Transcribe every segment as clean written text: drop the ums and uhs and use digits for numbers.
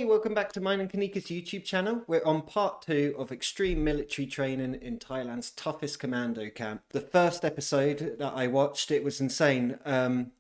Hey, welcome back to Mine and Kunnikar's YouTube channel. We're on part 2 of extreme military training in Thailand's toughest commando camp. The first episode that I watched, it was insane.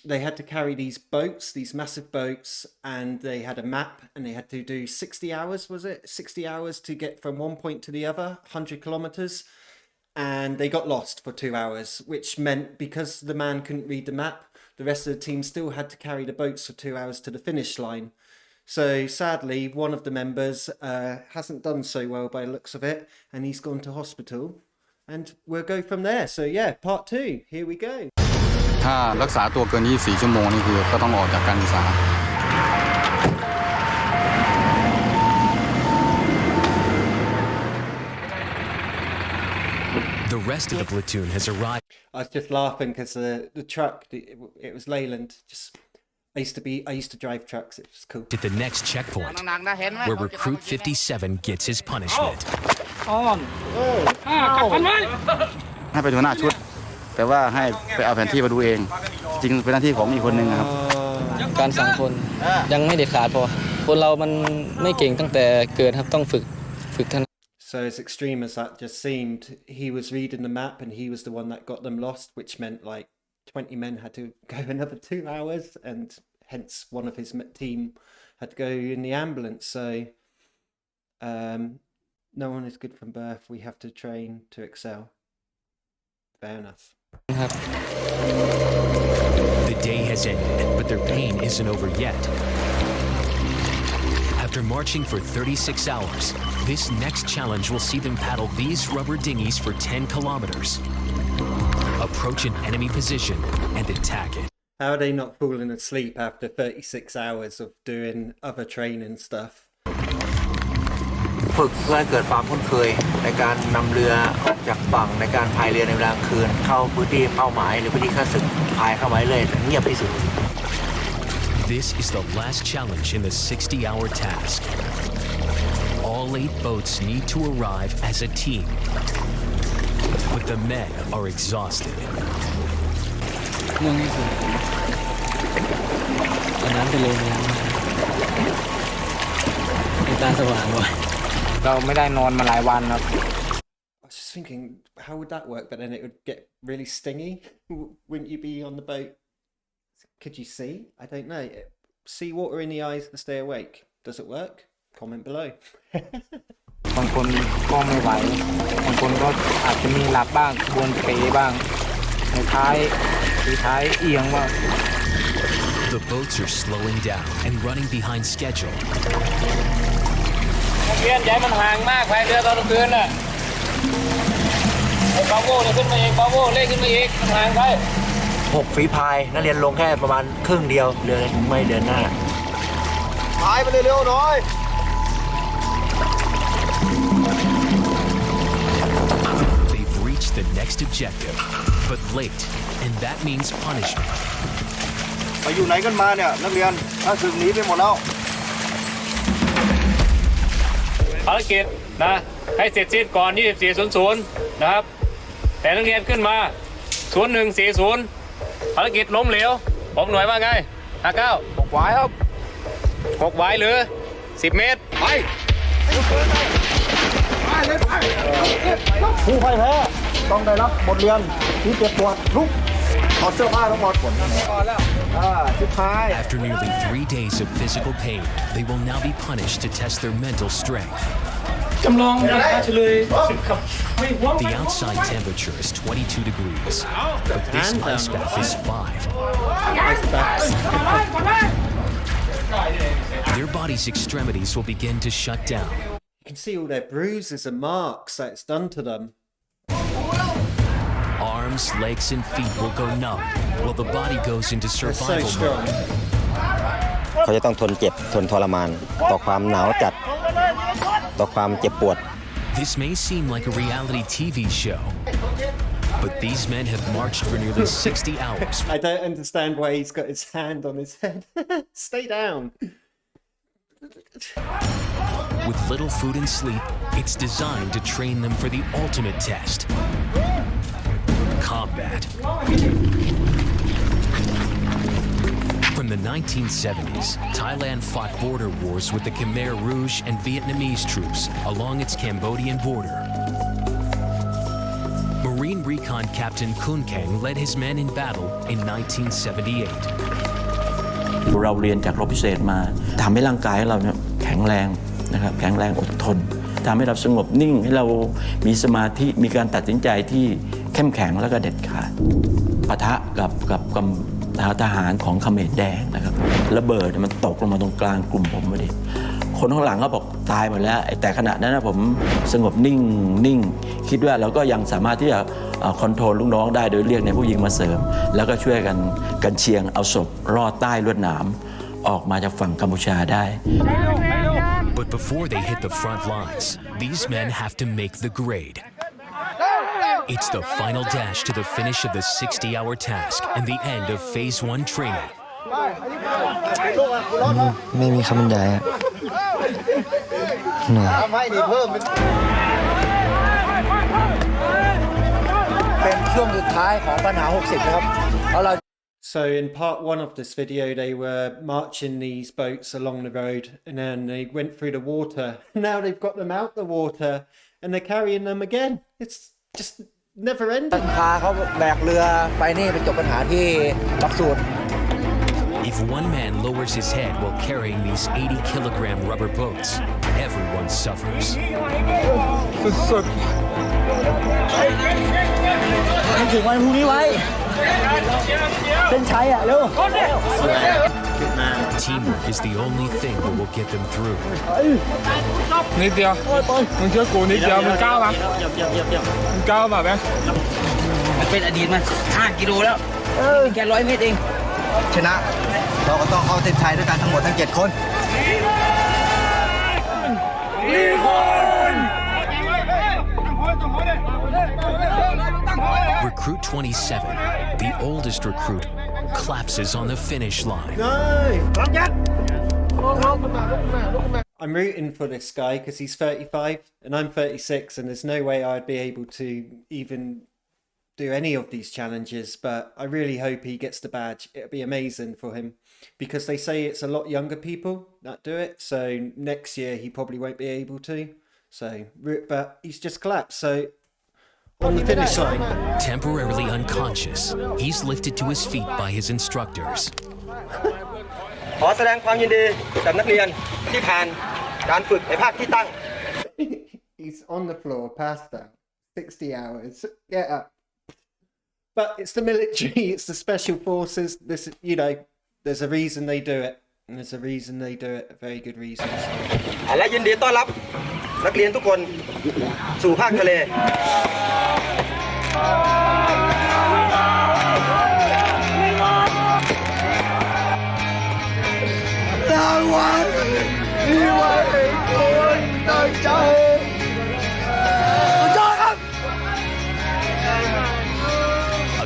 They had to carry these boats, these massive boats, and they had a map and they had to do 60 hours, was it? 60 hours to get from one point to the other, 100 kilometers. And they got lost for 2 hours, which meant because the man couldn't read the map, the rest of the team still had to carry the boats for 2 hours to the finish line. So sadly, one of the members hasn't done so well by the looks of it, and he's gone to hospital, and we'll go from there. So yeah, part 2, here we go. ถ้ารักษาตัวเกิน24ชั่วโมงนี่คือก็ต้องออกจากการศึกษา The rest of the platoon has arrived. I was just laughing because the truck, it was Leyland. I used to drive trucks. It was cool. At the next checkpoint, where recruit 57 gets his punishment. ให้ไปหัวหน้าชุดแต่ว่าให้ไปเอาแผนที่มาดูเองจริงเป็นหน้าที่ของอีกคนนึงครับการสั่งคนยังไม่เด็ดขาดพอคนเรามันไม่เก่งตั้งแต่เกิดครับต้องฝึกท่าน So as extreme as that just seemed, he was reading the map and he was the one that got them lost, which meant like 20 men had to go another 2 hours, and hence one of his team had to go in the ambulance. So no one is good from birth. We have to train to excel. Fair enough. The day has ended, but their pain isn't over yet. After marching for 36 hours, this next challenge will see them paddle these rubber dinghies for 10 kilometers. Approach an enemy position and attack it. How are they not falling asleep after 36 hours of doing other training stuff? ฝึกเพื่อให้เกิดความคุ้นเคยในการนำเรือออกจากฝั่งในการพายเรือในเวลากลางคืนเข้าพื้นที่เป้าหมายหรือพื้นที่ข้าศึกพายเข้ามาเรื่อยๆเงียบที่สุด This is the last challenge in the 60-hour task. All 8 boats need to arrive as a team, but the men are exhausted. เรื่องนี้คืออันนั้นไปเลยในตาสว่างว่ะเราไม่ได้นอนมาหลายวันครับ I was just thinking, how would that work? But then it would get really stingy. Wouldn't you be on the boat? Could you see? I don't know. See water in the eyes to stay awake. Does it work? Comment below. บางคนก็ไม่ไหวบางคนก็อาจจะมีหลับบ้างบนเปบ้างในท้ายเอียงบ้าง The boats are slowing down and running behind schedule. นักเรียนใหญ่มันห่างมากพายเรือตอนกลางคืนน่ะไอ้บาโว่เนี่ยขึ้นมาเองบาโว่เล่นขึ้นมาอีกมันห่างไป6 ฝีพายนักเรียนลงแค่ประมาณครึ่งเดียวเรือถึงไม่เดินหน้าพายไปเร็วๆหน่อย They've reached the next objective, but late, and that means punishment. ไปอยู่ไหนกันมาเนี่ยนักเรียนถ้าศึกหนีไปหมดแล้วภารกิจนะให้เสร็จสิ้นก่อน 24:00 นะครับแต่นักเรียนขึ้นมา 01:40 ภารกิจล้มเหลวผมหน่วยว่าไง59 6 หวายครับ6 หวายหรือ10 เมตรไปผู้พ่ายแพ้ต้องได้รับบทเรียนที่เจ็บปวดลุกถอดเสื้อผ้าทั้งหมดสุดท้าย After nearly 3 days of physical pain, they will now be punished to test their mental strength. The outside temperature is 22 degrees, but this ice bath is 5. Their body's extremities will begin to shut down. You can see all their bruises and marks that it's done to them. Arms, legs, and feet will go numb, while the body goes into They're so survival strong. mode. เขาจะต้องทนเจ็บทนทรมานต่อความหนาวจัดต่อความเจ็บปวด This may seem like a reality TV show, but these men have marched for nearly 60 hours. I don't understand why he's got his hand on his head. Stay down. With little food and sleep, it's designed to train them for the ultimate test: combat. From From the 1970s, Thailand fought border wars with the Khmer Rouge and Vietnamese troops along its Cambodian border. Marine Recon Captain Kun Kang led his men in battle in 1978. เราเรียนจากรบพิเศษมาทำให้ร่างกายเราเนี่ยแข็งแรงนะครับแข็งแรงอดทนทำให้เราสงบนิ่งให้เรามีสมาธิมีการตัดสินใจที่เข้มแข็งแล้วก็เด็ดขาดปะทะกับทหารของเขมรแดงนะครับระเบิดมันตกลงมาตรงกลางกลุ่มผมพอดีคนข้างหลังก็บอกตายหมดแล้วแต่ขณะนั้นผมสงบนิ่งคิดว่าเราก็ยังสามารถที่จะคอนโทรลลูกน้องได้โดยเรียกในผู้หญิงมาเสริมแล้วก็ช่วยกันเชียงเอาศพรอดใต้ลวดหนามออกมาจากฝั่งกัมพูชาได้ But before they hit the front lines, these men have to make the grade. It's the final dash to the finish of the 60-hour task and the end of Phase 1 training. ไม่มีคำบรรยายเหนื่อย เป็นช่วงสุดท้ายของปัญหา 60 นะครับเพราะเรา So in part one of this video, they were marching these boats along the road and then they went through the water. Now they've got them out the water and they're carrying them again. It's just never ending. พาเขาแบกเรือไปนี่ไปจบปัญหาที่หลักสูตร If one man lowers his head while carrying these 80-kilogram rubber boats, everyone suffers. สุดๆถึงวันพรุ่งนี้ไว้เส้นชัยอ่ะเร็ว Teamwork is the only thing that will get them through. นิดเดียวมึงเชื่อกูนิดเดียวมึงก้าวมามึงก้าวมาไหม มันเป็นอดีตมา5 กิโลแล้วแค่100 เมตรเอง ชนะเราก็ต้องเข้าเส้นชัยด้วยกันทั้งหมดทั้ง 7 คน Recruit 27, the oldest recruit, collapses on the finish line. No! I'm rooting for this guy because he's 35 and I'm 36 and there's no way I'd be able to even do any of these challenges, but I really hope he gets the badge. It'll be amazing for him because they say it's a lot younger people that do it, so next year he probably won't be able to. So, but he's just collapsed, so on the finish line. Temporarily unconscious, he's lifted to his feet by his instructors. ขอแสดงความยินดีกับนักเรียนที่ผ่านการฝึกในภาคที่ตั้ง He's on the floor, passed out. 60 hours. Get up. But it's the military, it's the special forces. This, you know, there's a reason they do it. And there's a reason they do it. A very good reason. และยินดีต้อนรับนักเรียนทุกคนสู่ภาคทะเล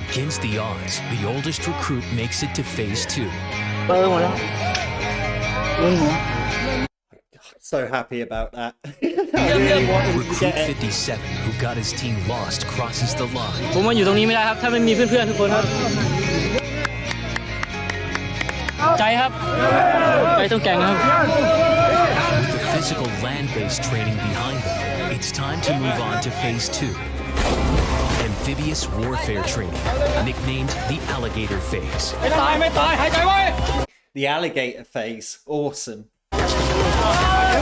Against the odds, the oldest recruit makes it to phase 2. So happy about that. Recruit 57, who got his team lost, crosses the line. ผมมาอยู่ตรงนี้ไม่ได้ครับถ้าไม่มีเพื่อนๆทุกคนครับใจครับใจต้องแกร่งครับ With the physical land-based training behind them, it's time to move on to phase 2. Amphibious warfare training, nicknamed the alligator phase. The alligator phase. Awesome.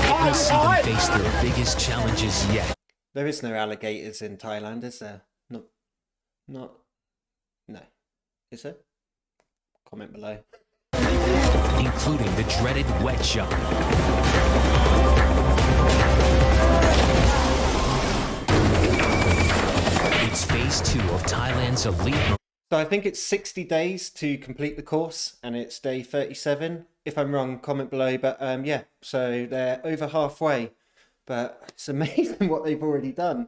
It will see them face their biggest challenges yet. There is no alligators in Thailand, is there? No. Is there? Comment below. Including the dreaded wet jump. It's phase 2 of Thailand's elite. So I think it's 60 days to complete the course, and it's day 37. If I'm wrong, comment below. But yeah, so they're over halfway. But it's amazing what they've already done.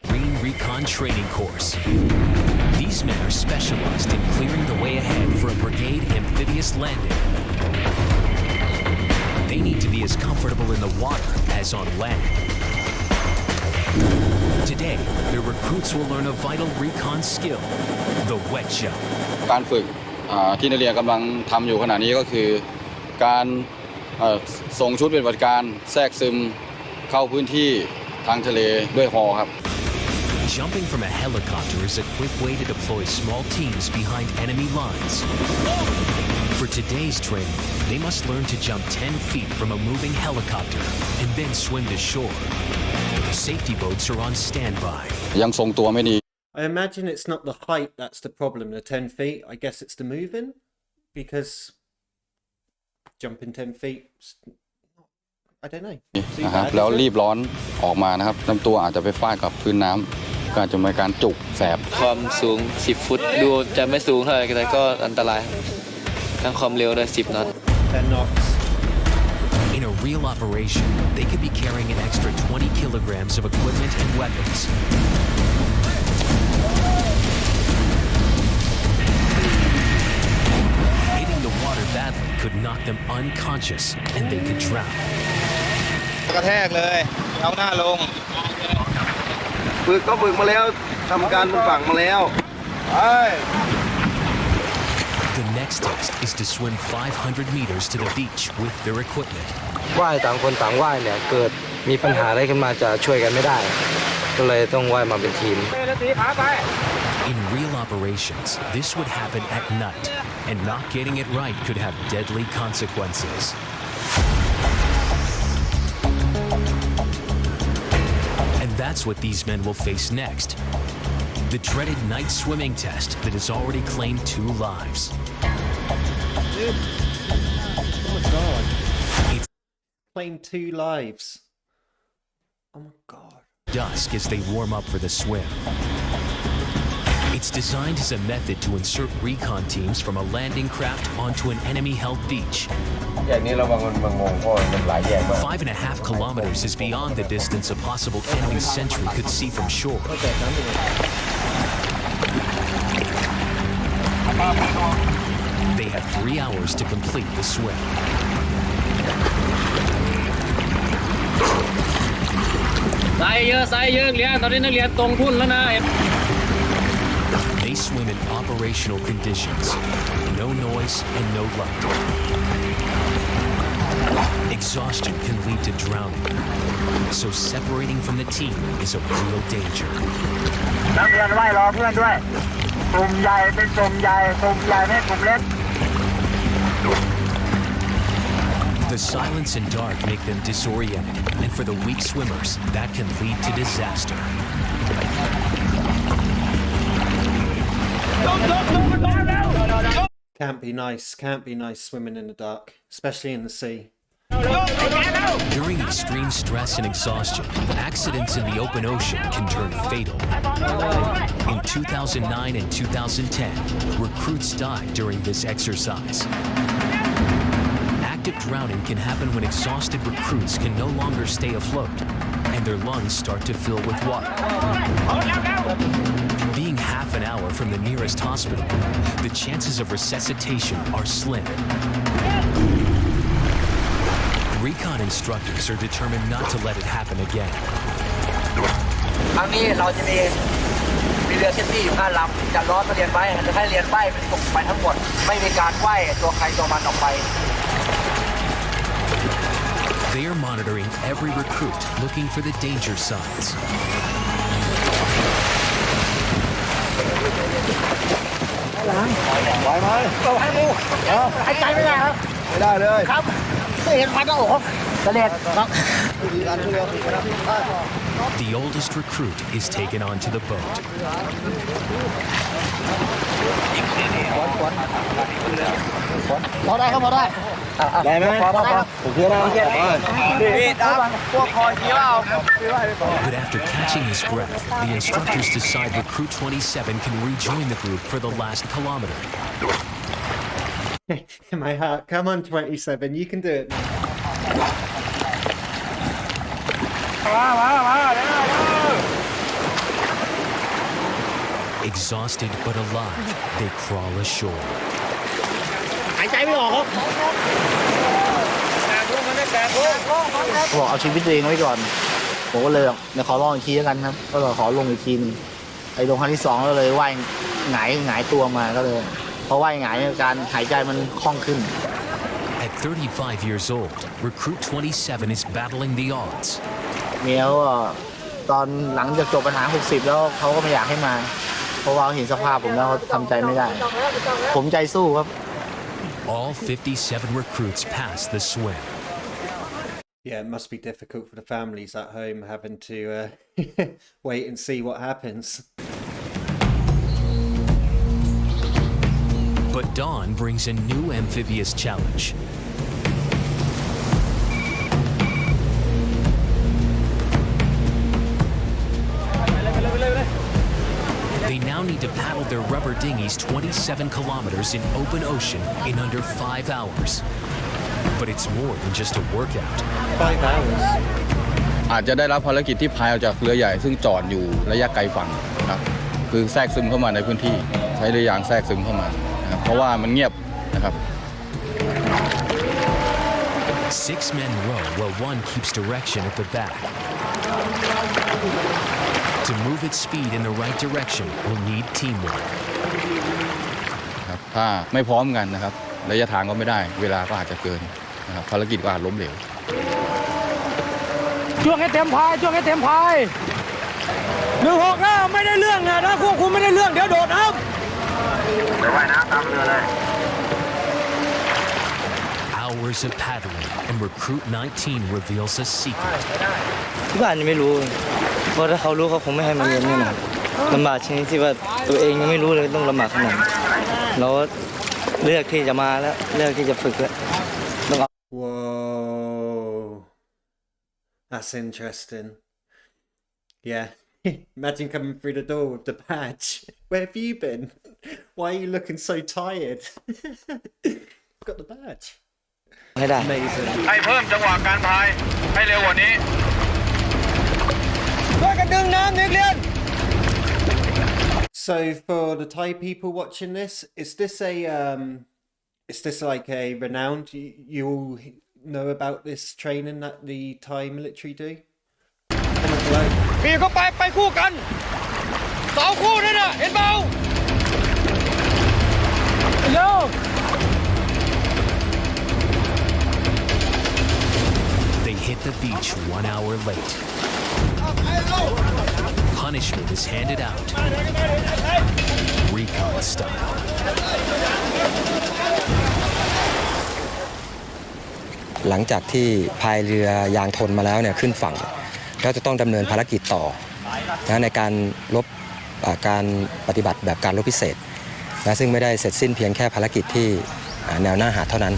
Marine Recon Training Course. These men are specialized in clearing the way ahead for a brigade amphibious landing. They need to be as comfortable in the water as on land. Today, the recruits will learn a vital recon skill, the wet jump. การฝึก ที่นักเรียนกำลังทำอยู่ขณะนี้ก็คือการส่งชุดปฏิบัติการแทรกซึมเข้าพื้นที่ทางทะเลด้วยฮอครับ Jumping from a helicopter is a quick way to deploy small teams behind enemy lines. For today's training, they must learn to jump 10 feet from a moving helicopter and then swim to shore. Safety boats are on standby. ยังทรงตัวไม่ดี I imagine it's not the height that's the problem, the 10 feet. I guess it's the moving, because jumping 10 feet, I don't know. นะครับแล้วรีบร้อนออกมานะครับลำตัวอาจจะไปฟาดกับพื้นน้ำก็อาจจะมีการจุกแสบ ความสูง 10 ฟุตดูจะไม่สูงเท่าไหร่แต่ก็อันตรายทั้งความเร็วด้วย10 น็อต 10 knots. In a real operation, they could be carrying an extra 20 kilograms of equipment and weapons. Hitting the water badly could knock them unconscious and they could drown. กระแทกเลยเอาหน้าลง ฝึกมาแล้วทำการบนฝั่งมาแล้ว The next test is to swim 500 meters to the beach with their equipment. ว่ายต่างคนต่างว่ายเนี่ยเกิดมีปัญหาอะไรขึ้นมาจะช่วยกันไม่ได้ก็เลยต้องว่ายมาเป็นทีม In real operations, this would happen at night, and not getting it right could have deadly consequences. And that's what these men will face next. The dreaded night swimming test that has already claimed 2 lives. It's Claim 2 lives. Oh my god. dusk as they warm up for the swim. It's designed as a method to insert recon teams from a landing craft onto an enemy-held beach. 5.5 kilometers is beyond the distance a possible enemy sentry could see from shore. They have 3 hours to complete the swim. They swim in operational conditions, no noise and no light. Exhaustion can lead to drowning, so separating from the team is a real danger. นักเรียนว่ายรอเพื่อนด้วยกลุ่มใหญ่เป็นกลุ่มใหญ่ไม่กลุ่มเล็ก The silence and dark make them disoriented, and for the weak swimmers, that can lead to disaster. Can't be nice swimming in the dark, especially in the sea. During extreme stress and exhaustion, accidents in the open ocean can turn fatal. In 2009 and 2010, recruits died during this exercise. Active drowning can happen when exhausted recruits can no longer stay afloat, and their lungs start to fill with water. Being half an hour from the nearest hospital, the chances of resuscitation are slim. Recon instructors are determined not to let it happen again. ครั้งนี้เราจะมีเรือเซฟตี้อยู่5 ลำจะล้อมเรียนไว้จะให้เรียนไว้เป็นกลุ่มไปทั้งหมดไม่มีการไหว้ตัวใครตัวมันออกไป They are monitoring every recruit, looking for the danger signs. ไหวไหมเราให้มูหายใจไม่ได้ครับไม่ได้เลยครับเห็นควันก็โอ้โหกระเด็ดครับ The oldest recruit is taken onto the boat. พอได้ครับพอได้ได้ไหมพอได้ครับโอเคนะโอเคนี่ครับพวกคอยเที่ยว But after catching his breath, the instructors decide recruit 27 can rejoin the group for the last kilometer. In my heart, come on 27, you can do it. Exhausted but alive, they crawl ashore. หายใจไม่ออกครับบอกเอาชีวิตตัวเองไว้ก่อนผมก็เลยเดี๋ยวขอลองอีกทีแล้วกันครับก็เลยขอลงอีกทีนึงไอ้ลงครั้งที่2ก็เลยว่ายหงายตัวมาก็เลย พอว่ายหงายการหายใจมันคล่องขึ้น At 35 years old, recruit 27 is battling the odds. เมียก็ตอนหลังจากจบปัญหา60แล้วเขาก็ไม่อยากให้มาเพราะว่าเห็นสภาพผมแล้วเขาทำใจไม่ได้ผมใจสู้ครับ All 57 recruits pass the swim. Yeah, it must be difficult for the families at home having to wait and see what happens. But dawn brings a new amphibious challenge. They now need to paddle their rubber dinghies 27 kilometers in open ocean in under 5 hours. But it's more than just a workout. 5 hours. อาจจะได้รับภารกิจที่พายออกจากเรือใหญ่ซึ่งจอดอยู่ระยะไกลฝั่งนะครับคือแทรกซึมเข้ามาในพื้นที่ใช้เรือยางแทรกซึมเข้ามานะครับเพราะว่ามันเงียบนะครับ 6 men row while one keeps direction at the back. To move its speed in the right direction will need teamwork. ครับถ้าไม่พร้อมกันนะครับระยะทางก็ไม่ได้เวลาก็อาจจะเกินนะครับภารกิจก็อาจล้มเหลวช่วงให้เต็มพายช่วงให้เต็มพาย16นะไม่ได้เรื่องนะถ้าควบคุมไม่ได้เรื่องเดี๋ยวโดดน้ำไปว่ายน้ำตามเรือเลย Hours of paddling and recruit 19 reveals a secret. ที่บ้านยังไม่รู้เพราะถ้าเขารู้เขาคงไม่ให้มาเรียนแน่นอนลำบากชนิดที่ว่าตัวเองยังไม่รู้เลยต้องลำบากขนาดเราเลือกที่จะมาแล้วเลือกที่จะฝึกแล้ว Whoa, that's interesting. Yeah, imagine coming through the door with the badge. Where have you been? Why are you looking so tired? Got the badge. ให้ได้ Amazing. ให้เพิ่มจังหวะการพายให้เร็วกว่านี้ช่วยกันดึงน้ำนักเรียน So for the Thai people watching this, is this like a renowned? You all know about this training that the Thai military do? ปีเข้าไปคู่กันสองคู่นั่นน่ะเห็นเปล่าเร็ว They hit the beach 1 hour late. Punishment is handed out. Recon style. หลังจากที่พายเรือยางทนมาแล้วเนี่ยขึ้นฝั่งก็จะต้องดำเนินภารกิจต่อในการรบการปฏิบัติแบบการรบพิเศษนะซึ่งไม่ได้เสร็จสิ้นเพียงแค่ภารกิจที่แนวหน้าหาดเท่านั้น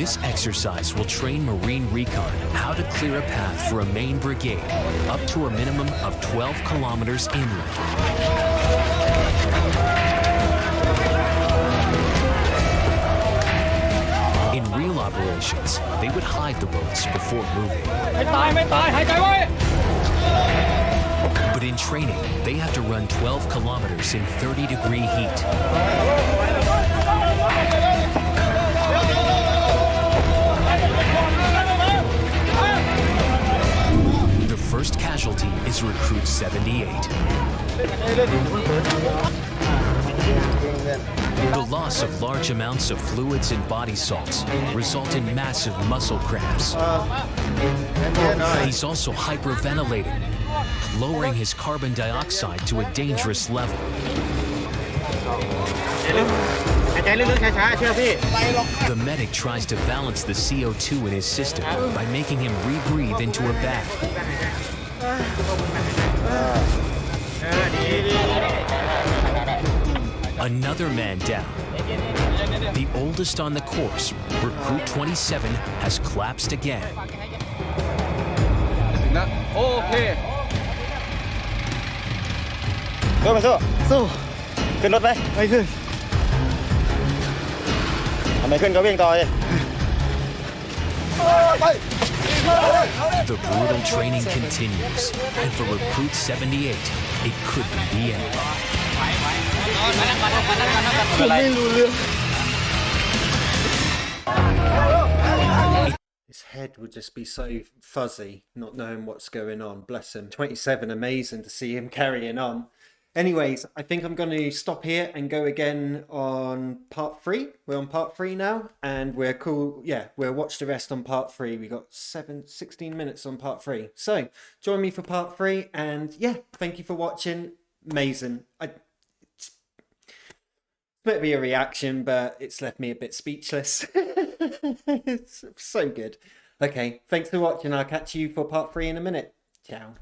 This exercise will train Marine Recon how to clear a path for a main brigade up to a minimum of 12 kilometers inland. In real operations, they would hide the boats before moving. ไม่ตายหายใจไว้ But in training, they have to run 12 kilometers in 30-degree heat. The first casualty is recruit 78. The loss of large amounts of fluids and body salts result in massive muscle cramps. He's also hyperventilating, lowering his carbon dioxide to a dangerous level. The medic tries to balance the CO2 in his system by making him rebreathe into a bag. Another man down. The oldest on the course, recruit 27, has collapsed again. โอเค สู้ขึ้นรถไหมไม่ขึ้นทำไมขึ้นก็วิ่งต่อเลย The brutal training continues, and for recruit 78, it could be the end. His head would just be so fuzzy, not knowing what's going on. Bless him. 27, amazing to see him carrying on. Anyways, I think I'm going to stop here and go again on part 3. We're on part 3 now, and we're cool. Yeah, we'll watch the rest on part 3. We got 16 minutes on part 3. So join me for part 3, and yeah, thank you for watching. Amazing. It's meant to be a reaction, but it's left me a bit speechless. It's so good. Okay, thanks for watching. I'll catch you for part 3 in a minute. Ciao.